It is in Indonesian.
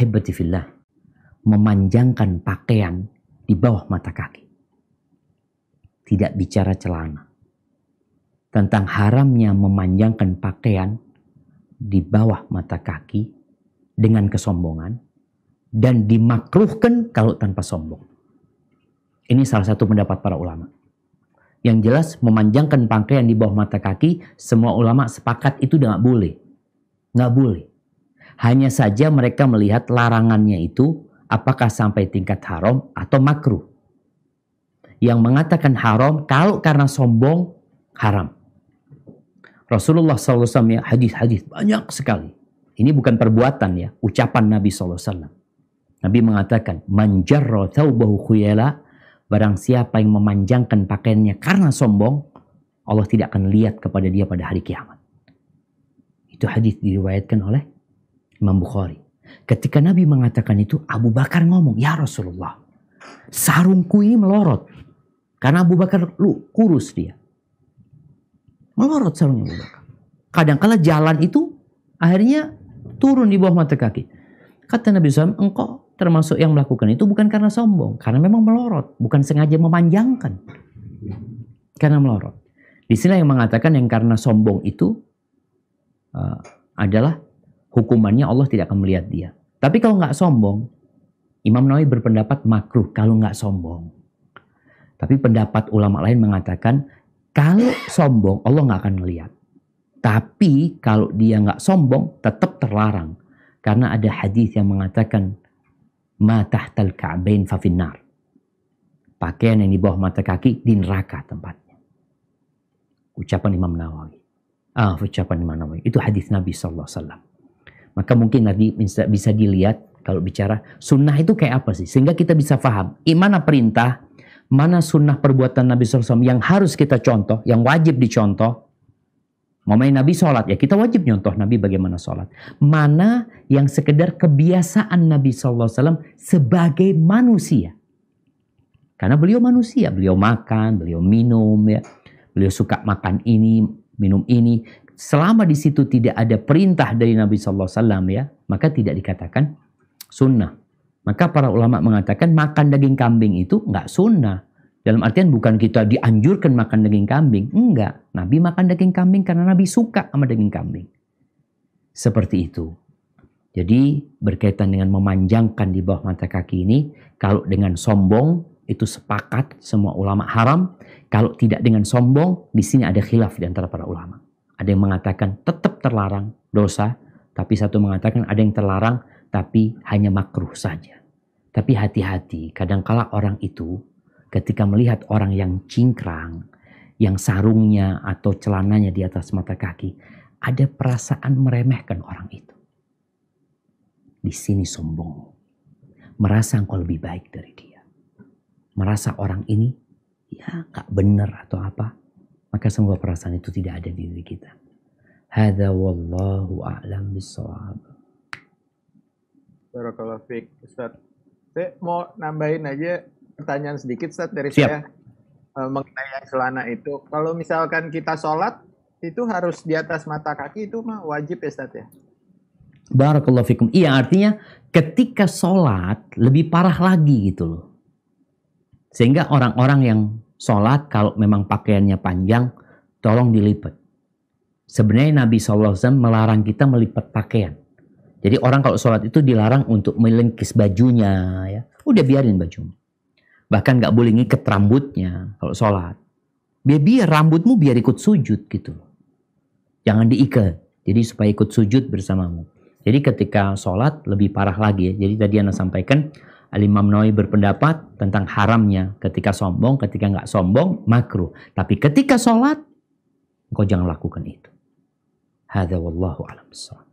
Ahibati fillah, memanjangkan pakaian di bawah mata kaki. Tidak bicara celana. Tentang haramnya memanjangkan pakaian di bawah mata kaki dengan kesombongan, dan dimakruhkan kalau tanpa sombong. Ini salah satu pendapat para ulama. Yang jelas memanjangkan pakaian di bawah mata kaki, semua ulama sepakat itu nggak boleh. Nggak boleh. Hanya saja mereka melihat larangannya itu apakah sampai tingkat haram atau makruh. Yang mengatakan haram kalau karena sombong, haram. Rasulullah SAW ya, hadis-hadis banyak sekali. Ini bukan perbuatan ya, ucapan Nabi SAW. Nabi mengatakan, man jarra thawbahu khuyala, barang siapa yang memanjangkan pakaiannya karena sombong, Allah tidak akan lihat kepada dia pada hari kiamat. Itu hadis diriwayatkan oleh Imam Bukhari. Ketika Nabi mengatakan itu, Abu Bakar ngomong, ya Rasulullah, sarungku ini melorot. Karena Abu Bakar kurus dia. Melorot sarungnya Abu Bakar. Kadang-kala jalan itu akhirnya turun di bawah mata kaki. Kata Nabi SAW, engkau termasuk yang melakukan itu bukan karena sombong. Karena memang melorot. Bukan sengaja memanjangkan. Karena melorot. Di sini yang mengatakan yang karena sombong itu adalah hukumannya Allah tidak akan melihat dia. Tapi kalau nggak sombong, Imam Nawawi berpendapat makruh kalau nggak sombong. Tapi pendapat ulama lain mengatakan kalau sombong Allah nggak akan melihat. Tapi kalau dia nggak sombong tetap terlarang. Karena ada hadis yang mengatakan ma tahtal ka'bain fa finnar. Pakaian yang di bawah mata kaki di neraka tempatnya. Ucapan Imam Nawawi. Ucapan Imam Nawawi. Itu hadis Nabi SAW. Maka mungkin nanti bisa dilihat kalau bicara sunnah itu kayak apa sih. Sehingga kita bisa paham. Mana perintah, mana sunnah perbuatan Nabi SAW yang harus kita contoh, yang wajib dicontoh. Momennya Nabi sholat, ya kita wajib nyontoh Nabi bagaimana sholat. Mana yang sekedar kebiasaan Nabi SAW sebagai manusia. Karena beliau manusia, beliau makan, beliau minum, ya. Beliau suka makan ini, minum ini. Selama di situ tidak ada perintah dari Nabi SAW, ya, maka tidak dikatakan sunnah. Maka para ulama mengatakan makan daging kambing itu nggak sunnah. Dalam artian bukan kita dianjurkan makan daging kambing. Enggak. Nabi makan daging kambing karena Nabi suka sama daging kambing. Seperti itu. Jadi berkaitan dengan memanjangkan di bawah mata kaki ini. Kalau dengan sombong itu sepakat semua ulama haram. Kalau tidak dengan sombong, di sini ada khilaf di antara para ulama. Ada yang mengatakan tetap terlarang dosa. Tapi satu mengatakan ada yang terlarang tapi hanya makruh saja. Tapi hati-hati. Kadangkala orang itu ketika melihat orang yang cingkrang, yang sarungnya atau celananya di atas mata kaki, ada perasaan meremehkan orang itu. Di sini sombong. Merasa engkau lebih baik dari dia. Merasa orang ini, ya gak benar atau apa. Maka semua perasaan itu tidak ada di diri kita. Hadza wallahu a'lam bissawab. Barakallahu fiik, Ustaz. Saya mau nambahin aja pertanyaan sedikit Ustaz dari Siap. saya mengenai celana itu. Kalau misalkan kita sholat itu harus di atas mata kaki, itu mah wajib ya Ustaz ya? Barakallahu fikum. Iya, artinya ketika sholat lebih parah lagi gitu loh. Sehingga orang-orang yang sholat kalau memang pakaiannya panjang, tolong dilipat. Sebenarnya Nabi SAW melarang kita melipat pakaian. Jadi orang kalau sholat itu dilarang untuk melingkis bajunya, ya. Udah biarin bajunya. Bahkan gak boleh ngikat rambutnya kalau sholat. Biar rambutmu biar ikut sujud gitu. Jangan diikat. Jadi supaya ikut sujud bersamamu. Jadi ketika sholat lebih parah lagi ya. Jadi tadi Anda sampaikan Al-Imam Nawawi berpendapat tentang haramnya ketika sombong, ketika gak sombong makruh. Tapi ketika sholat engkau jangan lakukan itu. Hadza wallahu a'lam bissawab.